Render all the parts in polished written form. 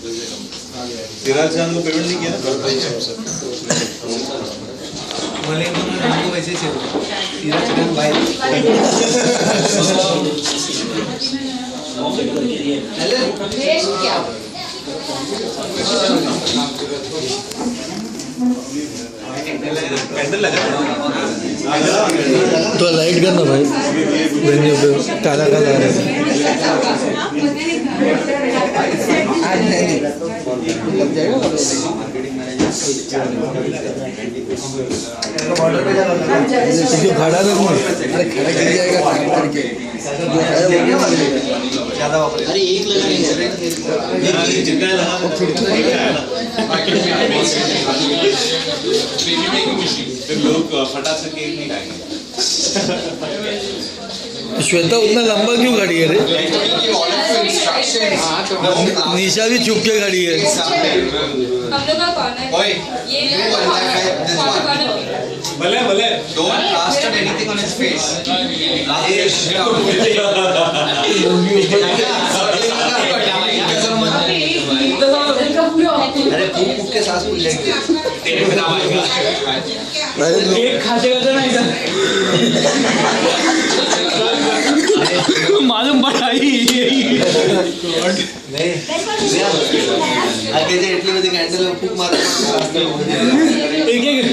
सिराज खान को पेमेंट नहीं किया ना मले हमको वैसे चलो सिराज खान भाई क्या कैंडल लगा तो लाइट करना भाई वेन्यू पे काला काला आ रहा है लग जाएगा खड़ा रखना अरे खड़ा गिर जाएगा करके अरे एक लगा नहीं जितना लगा लोग फटाक से केक नहीं खाएंगे। श्वेता उतना लंबा क्यों खड़ी है रे? निशा भी चुप के खड़ी है। हम लोग का कॉर्नर ये कॉर्नर भले भले don't plaster anything on his face अरे फूक के सांस फूल जाएंगे तेरे में नाम आएगा एक खाते खाते ना इधर मालूम पड़ाई नहीं आगे जे इटली मध्ये कॅन्डल फूक मारत एक एक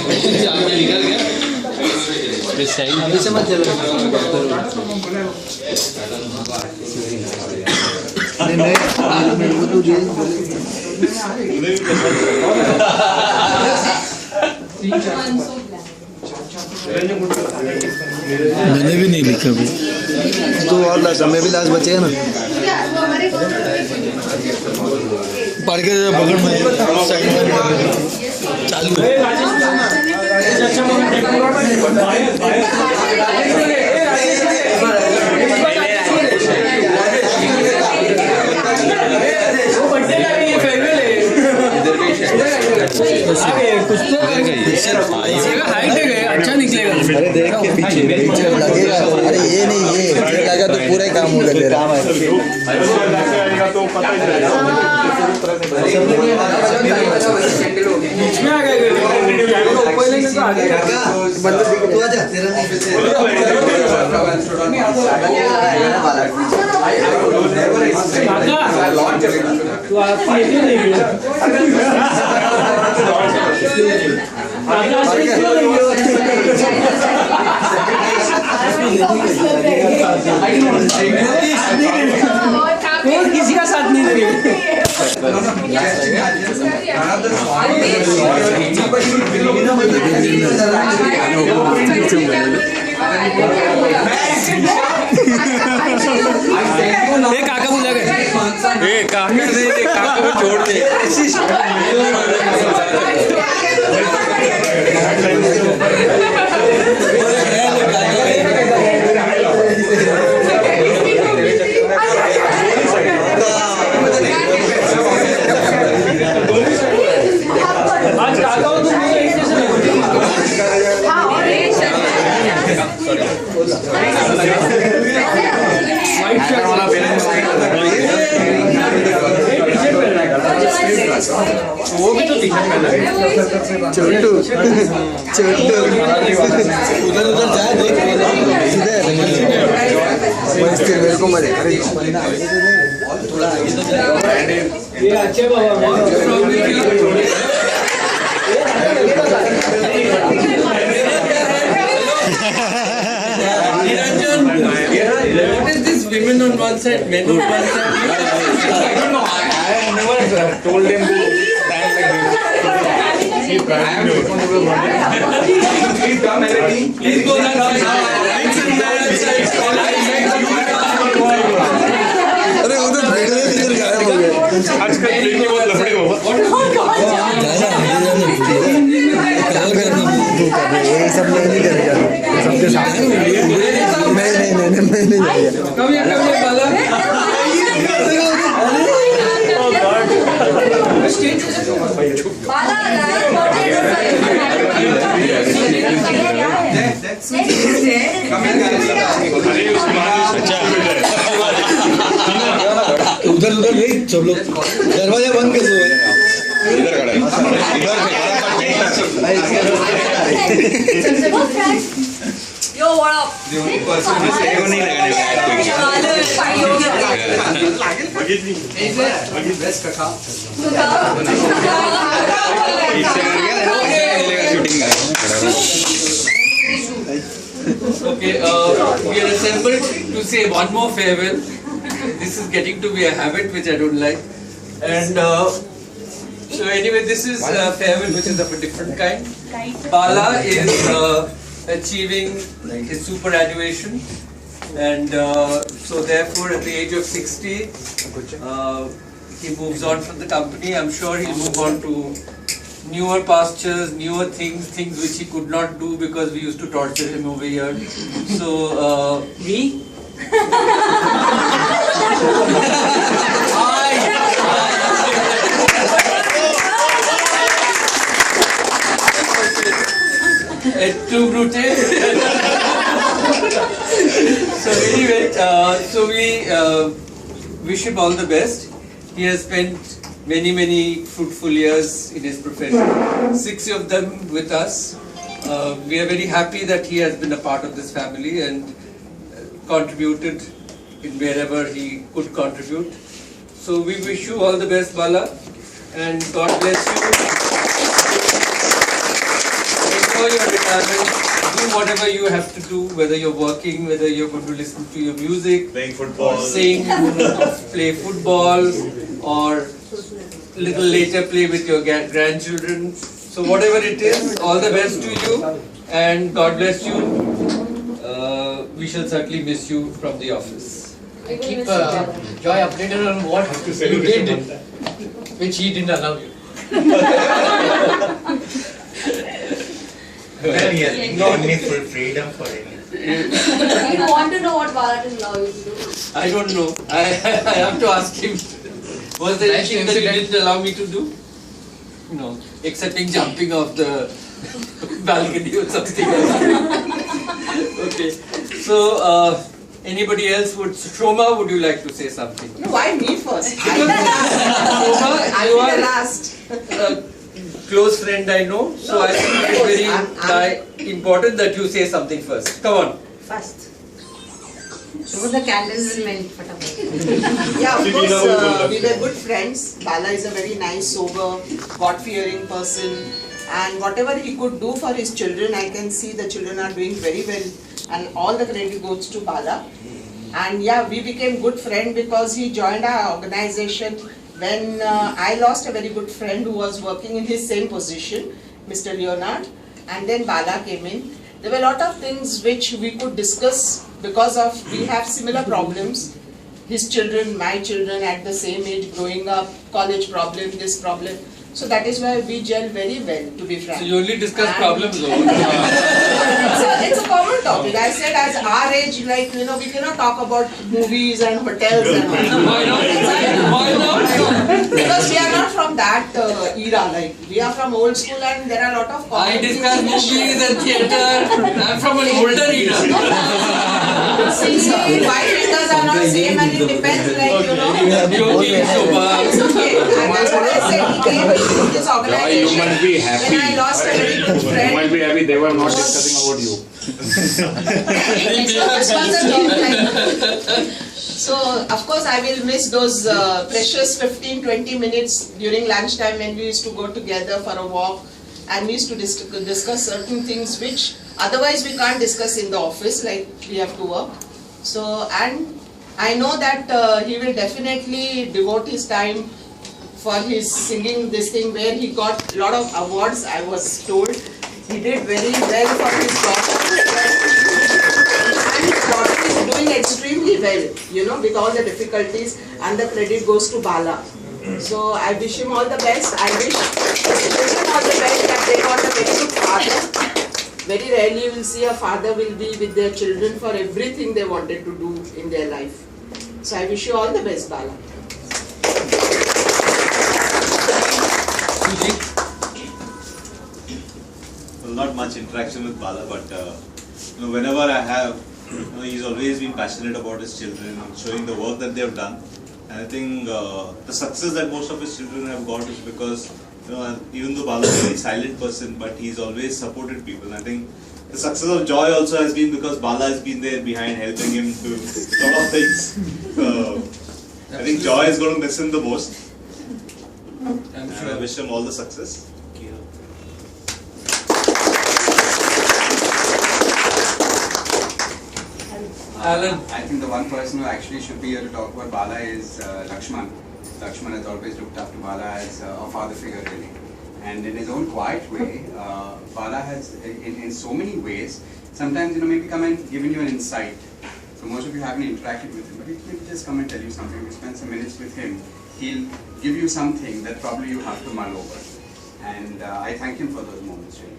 निकल गया अभी से मत चलो नहीं मेरे को तो जेल मैंने भी नहीं लिखा अभी तो और लास्ट मैं भी लास्ट बचेगा ना पढ़ के पकड़ में साइड में चालू है कुछ तो हाइट है अच्छा निकलेगा अरे देख के पीछे लगेगा अरे ये नहीं ये लगा तो पूरा ही काम होगा तेरा इसमें आ गए पहले से तो आ गया मतलब तू आजा तेरा तू आप ये नहीं किसी का साथ नहीं दे रही काका बोला गया काका को छोड़ दे वो भी तो टी-शर्ट पहना है छोटू छोटू उधर उधर जा देख इधर मेरे को मरे थोड़ा आगे तो जा ये अच्छे बाबा What is this women on one side, men on one side? I don't know. I have never told them to stand like this. I am responsible for it. Please come, Melody. Please go that side. अरे उधर बैठने इधर गायब हो गए आजकल plane के बहुत लफड़े हो ये सब लोग नहीं करेगा सबके सामने मैं नहीं जाएगा Come here, Bala. उधर उधर नहीं सब लोग दरवाजा बंद कर दो इधर खड़ा है इधर Yo, what up? नहीं लगाने Okay, we are assembled to say one more farewell. This is getting to be a habit which I don't like. And so anyway, this is a farewell which is of a different kind. Bala is achieving his superannuation, and so therefore at the age of 60, he moves on from the company. I'm sure he'll move on to newer pastures, newer things which he could not do because we used to torture him over here. So, me? Too brutal. So anyway, so we wish him all the best. He has spent many fruitful years in his profession, 6 of them with us. We are very happy that he has been a part of this family and contributed in wherever he could contribute. So we wish you all the best, Bala, and God bless you. Enjoy your retirement. Do whatever you have to do, whether you're working, whether you're going to listen to your music, playing football, sing, play football, or little later play with your grandchildren. So whatever it is, all the best to you, and God bless you. We shall certainly miss you from the office. Keep Joy updated on what you did, which he didn't allow you. He has given me full freedom for it. You want to know what Bala didn't allow you to do? I don't know. I have to ask him. Was there anything that you didn't allow me to do? No, excepting jumping off the balcony or something else. Okay. So, anybody else would? Shoma, would you like to say something? No, why me first? Shoma, I'll you be the are last. a close friend, I know. So I think it's very important that you say something first. Come on. First. So the candles will melt. Yeah, of course, we were good friends. Bala is a very nice, sober, God-fearing person. And whatever he could do for his children, I can see the children are doing very well. And all the credit goes to Bala. And yeah, we became good friends because he joined our organization when I lost a very good friend who was working in his same position, Mr. Leonard. And then Bala came in. There were a lot of things which we could discuss because of we have similar problems. His children, my children at the same age growing up, college problem, this problem. So that is why we gel very well, to be frank. So you only discuss problems though. It's a common topic. I said as our age, like, you know, we cannot talk about movies and hotels and all. Why not? Why not? Because we are not from that era, like, we are from old school and there are a lot of common I discuss movies and theatre. I'm from an older era. See, 5 fingers are not same and it depends, like, you know. Joking, Shobha. It's okay. And that's what I said. He came in this organization. You must be happy. When I lost a very good You friend. must be happy they were not discussing about you. So, of course, I will miss those precious 15-20 minutes during lunchtime when we used to go together for a walk and we used to discuss certain things which otherwise we can't discuss in the office, like we have to work. So, and I know that he will definitely devote his time for his singing this thing where he got a lot of awards, I was told. He did very well for his daughter. And his daughter is doing extremely well, you know, with all the difficulties, and the credit goes to Bala. So I wish him all the best. I wish him all the best that they got a very good father. Very rarely you will see a father will be with their children for everything they wanted to do in their life. So I wish you all the best, Bala. Well, not much interaction with Bala, but you know, whenever I have, you know, he's always been passionate about his children, showing the work that they've done. And I think the success that most of his children have got is because, even though Bala is a very silent person, but he's always supported people. And I think the success of Joy also has been because Bala has been there behind helping him to a lot of things. I think Joy is going to miss him the most. I'm And sure. I wish him all the success. Alan. I think the one person who actually should be here to talk about Bala is Lakshman. Lakshman has always looked up to Bala as a father figure, really. And in his own quiet way, Bala has, in so many ways, sometimes maybe come and given you an insight. So most of you haven't interacted with him, but he'll just come and tell you something. You spend some minutes with him, he'll give you something that probably you have to mull over. And I thank him for those moments, really.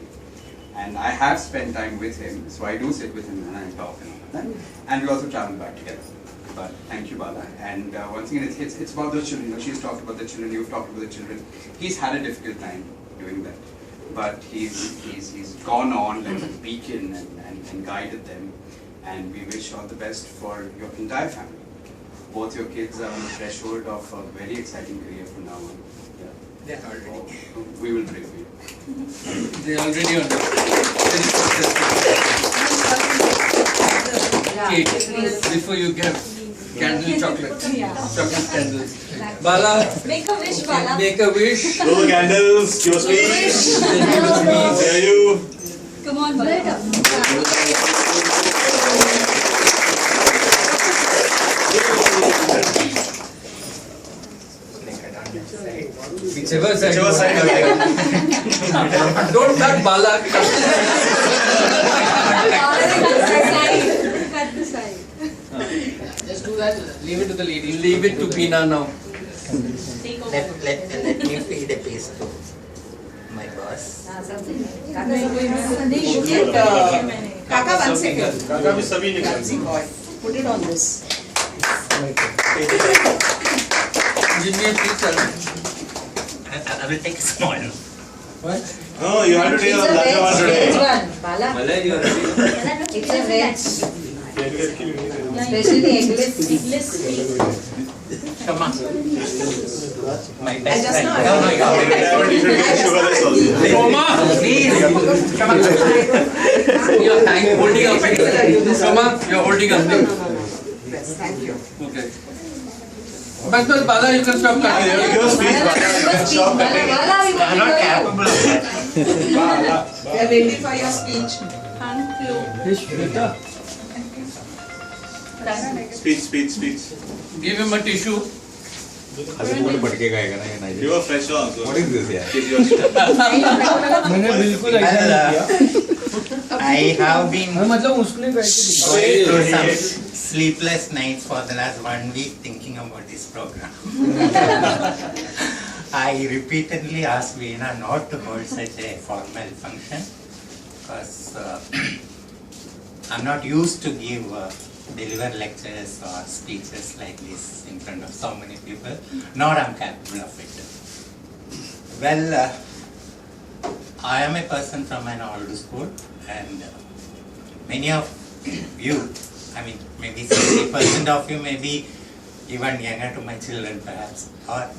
And I have spent time with him, so I do sit with him and I talk and all of that. And we also travel back together. But thank you, Bala. And once again, it's about the children. She's talked about the children, you've talked about the children. He's had a difficult time doing that. But he's gone on like a beacon and guided them. And we wish all the best for your entire family. Both your kids are on the threshold of a very exciting career from now on. They're already. We will pray for you. They already on very successful. Cake. Before you give candle chocolate. Chocolate candles. Bala. Make a wish, Bala. Make a wish. Blow the candles, give a speech. Then give a speech. There you. Come on, Bala. Whichever side. Whichever side you like. Don't cut Bala. Cut the side. Just do that, leave it to the lady. Leave it to Beena now. Take over. Let me feed a piece to my boss. Kaka, 1 second. Kaka भी सभी निकल. Dancing boy. Put it on this. Give me a piece. I will take a small. What? No, you have to take a larger one today. Bala. Bala, you are ready. It's a veg. Especially eggless. Come on. My I best just friend. know. Oh my God. You should get sugarless also. Roma! Please. Come on. You are holding up. Roma, you are holding up. Yes, thank you. Okay. But Bala, you can stop You cutting. have to give a speech, Bala. Stop cutting. I'm not capable of that. We are ready for your speech. Speech. Give him a tissue. Give a fresh one also. What is this, yeah? Give your speech. I have been going through some sleepless nights for the last 1 week thinking about this program. I repeatedly asked Veena not to hold such a formal function because I'm not used to deliver lectures or speeches like this in front of so many people, nor I'm capable of it. Well, I am a person from an old school, and many of you, I mean, maybe 60% of you may be even younger to my children perhaps, or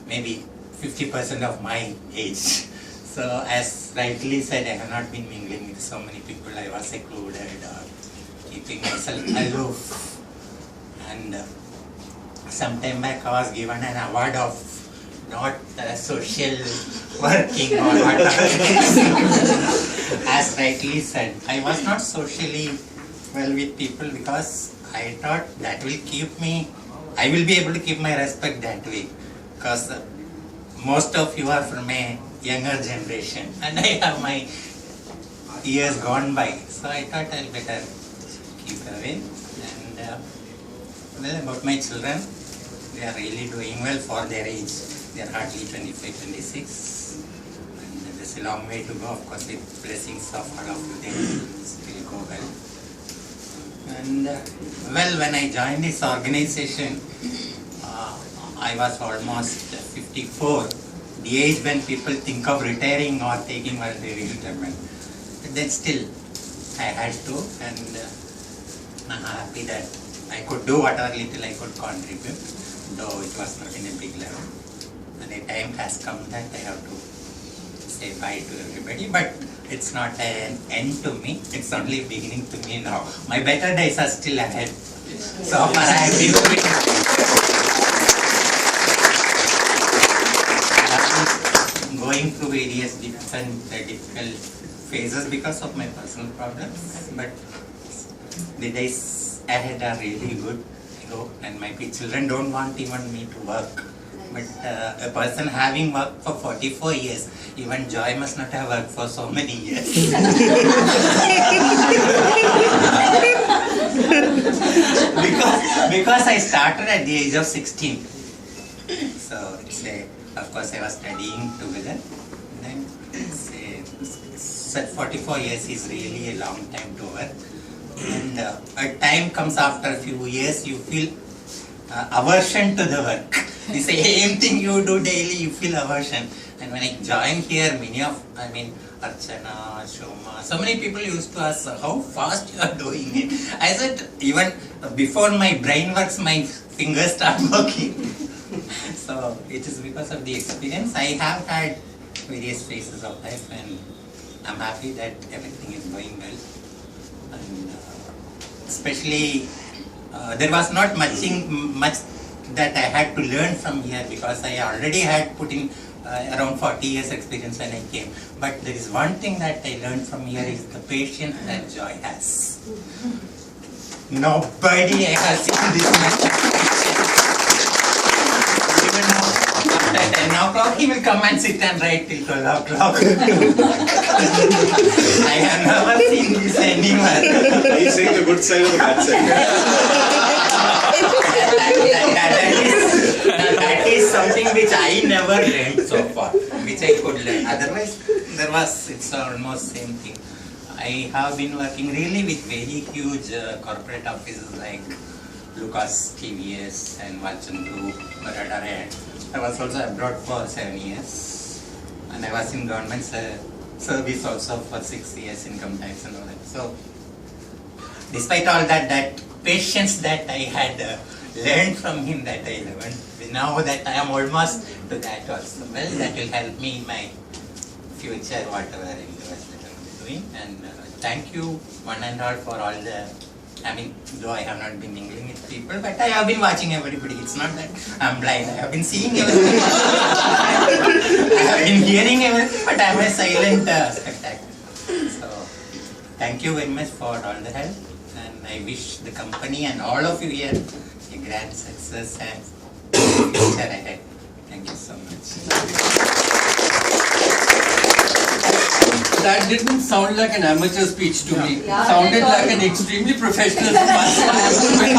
maybe 50% of my age. So as rightly said, I have not been mingling with so many people. I was secluded or keeping myself aloof. And some time back I was given an award of not social working or whatever. As rightly said, I was not socially well with people because I thought that will keep me, I will be able to keep my respect that way. Because most of you are from a younger generation and I have my years gone by. So I thought I'll better keep away. And well, about my children, they are really doing well for their age. They are hardly 25, 26. And there's a long way to go. Of course, with blessings of all of you, they will still go well. And well, when I joined this organization, I was almost 54, the age when people think of retiring or taking voluntary retirement. But then still, I had to, and I'm happy that I could do whatever little I could contribute, though it was not in a big level. And the time has come that I have to say bye to everybody, but it's not an end to me, it's only beginning to me now. My better days are still ahead. So far I have been doing going through various difficult phases because of my personal problems, but the days ahead are really good. I hope, and my children don't want even me to work. But a person having worked for 44 years, even Joy must not have worked for so many years. because I started at the age of 16. So it's of course I was studying together. Then it's 44 years is really a long time to work. And a time comes after a few years, you feel aversion to the work. The same thing you do daily, you feel aversion. And when I joined here, Archana, Shoma, so many people used to ask how fast you are doing it. I said, even before my brain works, my fingers start working. So it is because of the experience. I have had various phases of life, and I'm happy that everything is going well. And especially, there was not much that I had to learn from here, because I already had put in around 40 years experience when I came. But there is one thing that I learned from here is the patience that Joy has. Nobody has seen this much patience. Even now, after 10 o'clock, he will come and sit and write till 12 o'clock. I have never seen this anywhere. He's saying the good side or the bad side. That is something which I never learned so far, which I could learn. Otherwise, it's almost same thing. I have been working really with very huge corporate offices like Lucas, TVS and Walchand Group, Radar. I was also abroad for 7 years, and I was in government service also for 6 years, income tax and all that. So, despite all that patience that I had learned from him, that I learned, now that I am almost to that also, well, that will help me in my future, whatever endeavors that I am doing. And thank you one and all for all the, though I have not been mingling with people, but I have been watching everybody. It's not that I'm blind. I have been seeing everything. I have been hearing everything, but I am a silent spectator. So, thank you very much for all the help, and I wish the company and all of you here a grand success and future ahead. Thank you so much. That didn't sound like an amateur speech to me. Yeah, Sounded like an extremely professional speech.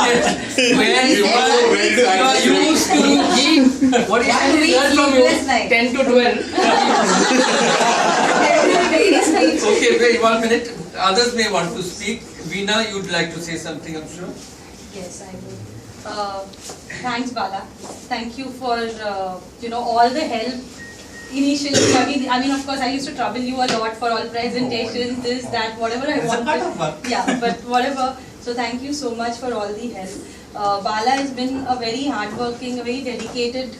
Where you are used to give, what is it from you? 10 to 12. Okay, wait 1 minute. Others may want to speak. Veena, you'd like to say something, I'm sure. Yes, I will. Thanks, Bala. Thank you for all the help. Initially, I mean, of course, I used to trouble you a lot for all presentations, this, that, whatever I wanted. Yeah, but whatever. So thank you so much for all the help. Bala has been a very hardworking, a very dedicated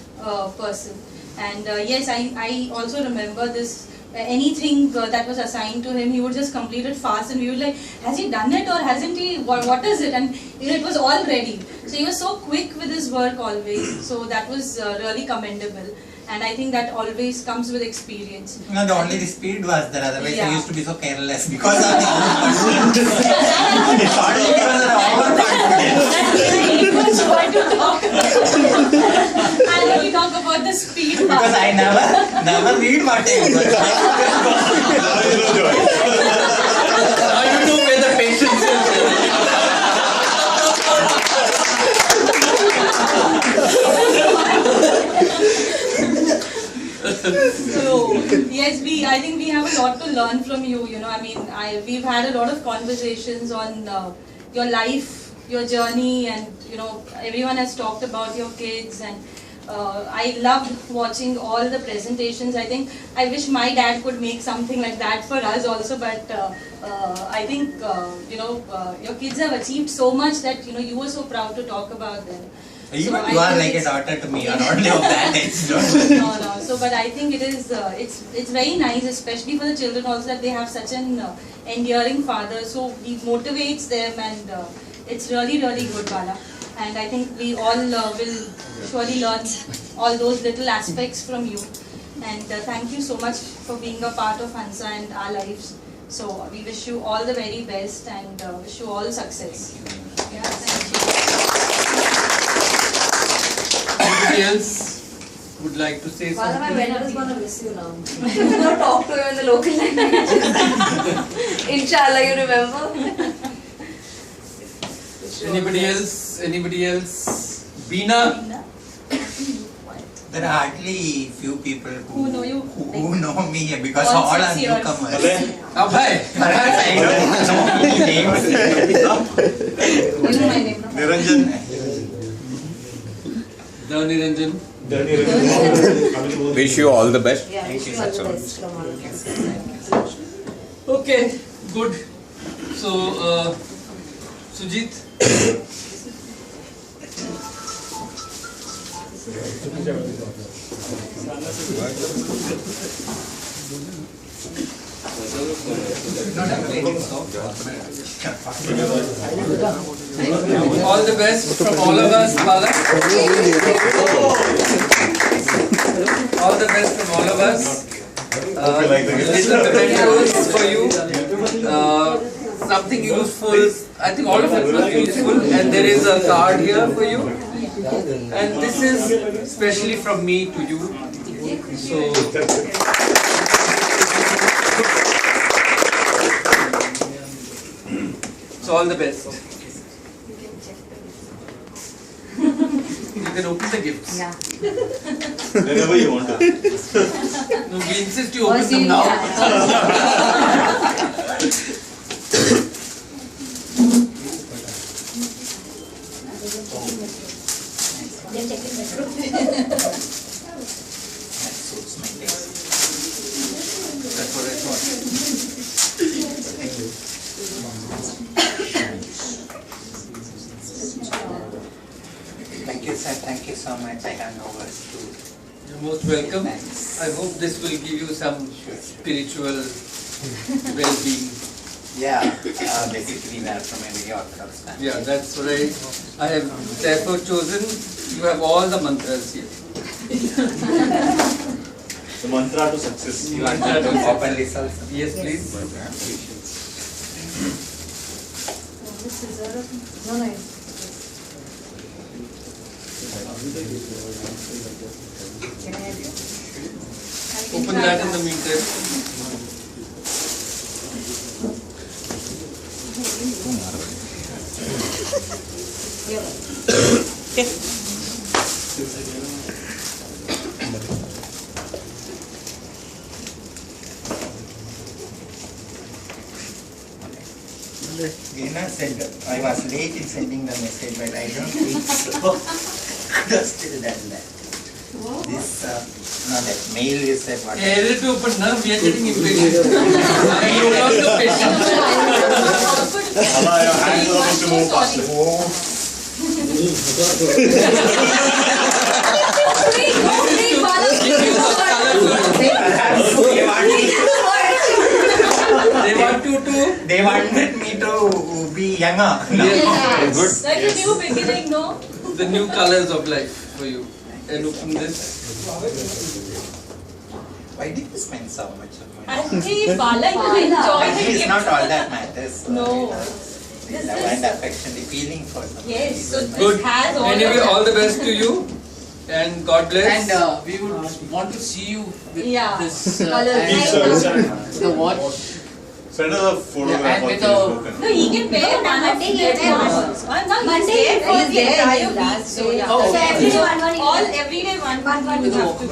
person. And yes, I also remember this. Anything that was assigned to him, he would just complete it fast, and we would like, has he done it or hasn't he? What is it? And it was all ready. So he was so quick with his work always. So that was really commendable. And I think that always comes with experience. No, the only the speed was there, otherwise I used to be so careless because of the overconfidence. It's only because of the overconfidence. He was trying to talk about I'll let you talk about the speed part. Because I never read what I do. Now you know where the patience is. So yes, I think we have a lot to learn from you. We've had a lot of conversations on your life, your journey, and everyone has talked about your kids, and I loved watching all the presentations. I think I wish my dad could make something like that for us also, but I think your kids have achieved so much that you were so proud to talk about them. You So are I like think a daughter to me, or only of that age. no. So, but I think it is. It's very nice, especially for the children also, that they have such an endearing father. So he motivates them, and it's really good, Bala. And I think we all will surely learn all those little aspects from you. And thank you so much for being a part of Hansa and our lives. So we wish you all the very best and wish you all success. Yeah, thank you. Anybody else would like to say Bala, my something? mentor is going to miss you now. You're going to talk to him in the local language. Inshallah, you remember? Anybody else? Anybody else? Beena? There are hardly few people Who know you? who know me because All all are 6 years. newcomers. Abhay! Perhaps I don't know any names. You know my name now. Niranjan. Niranjan. Wish you all the best. Yeah, Thank wish you you all the so much. best from all of us. Okay, good. So, Sujit? All the best from all of us, Bala. All the best from all of us. Little mementos for you. Something useful. I think all of it was useful. And there is a card here for you. And this is especially from me to you. So all the best. You can open the gifts. Yeah. Whenever you want to. No, we insist you open them now. That suits my taste. That's what I thought. Thank you, sir. Thank you so much. I have no words to. You're most welcome. Thanks. I hope this will give you some spiritual well-being. Yeah, basically we are from a very orthodox family. Yeah, that's what I have therefore chosen. You have all the mantras here. The mantra to success. You want to openly sell some? Yes, please. No, no. Can I help you? Open that in the meantime. Veena said I was late in sending the message, but I don't think so. Could have still done that. This, no, that mail you said what? Area to open now, we are getting impatient. I am no longer patient. Allah, your hands are supposed to move faster. They wanted me to be younger. Yes. Like a new beginning, no? The new colors of life for you. And open this. Why did you spend so much of money? Actually, Bala, you enjoy the It's gift. not all that matters. No. The love and affection, the feeling for something. Yes, so Good. this has all Anyway, of all the best to you. And God bless. And we would want to see you with Yeah. this Colours. and the watch. Send us a photograph and of with Facebook. No, he can wear one of Monday he is there. Monday he's there for he's the there entire in week. last So day. yeah. Oh, So every day one All every day one One you you have to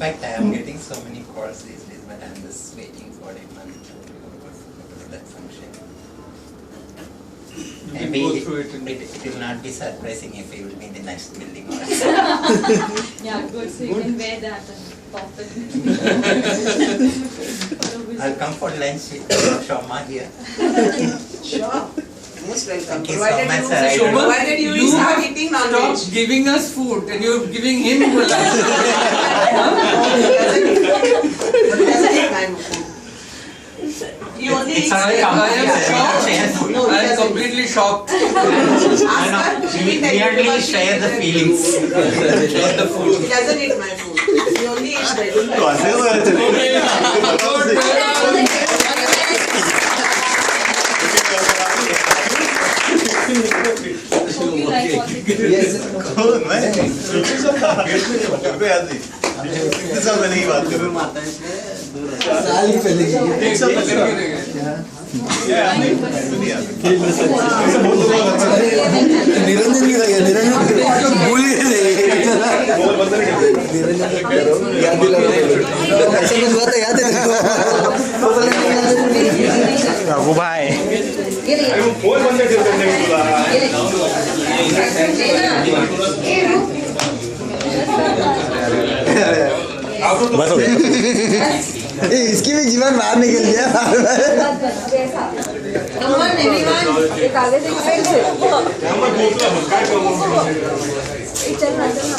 fact, I am getting so many calls these days, but I'm just waiting for a month to go to that function. Maybe it will not be surprising if he will be in the next building also. Yeah, good. So you can wear that and pop it. I'll come for lunch with Shoma here. Sure. Most welcome. Thank you so much, sir. I Shoma, Provided you start eating non-veg. Stop giving us food and you're giving him food. He doesn't eat my food. He only It's eats all veg. come. I am shocked. No, he I am doesn't. completely shocked. We merely share the feelings. Share the food. He doesn't eat my food. He only eats veg. तो हंसने को है Hope you like what it is. Yes. कौन मैं घर पे आती इतने साल पहले की बात कर रहा हूँ साल ही पहले की है। एक साल पहले निरंजन की लगे निरंजन भूल गए निरंजन याद दिला ऐसा कुछ हुआ था याद है रघु भाई बस हो गया इसकी भी जीवन बाहर निकल गया Come on, everyone. एक आगे से एक साइड से। चलना चलना।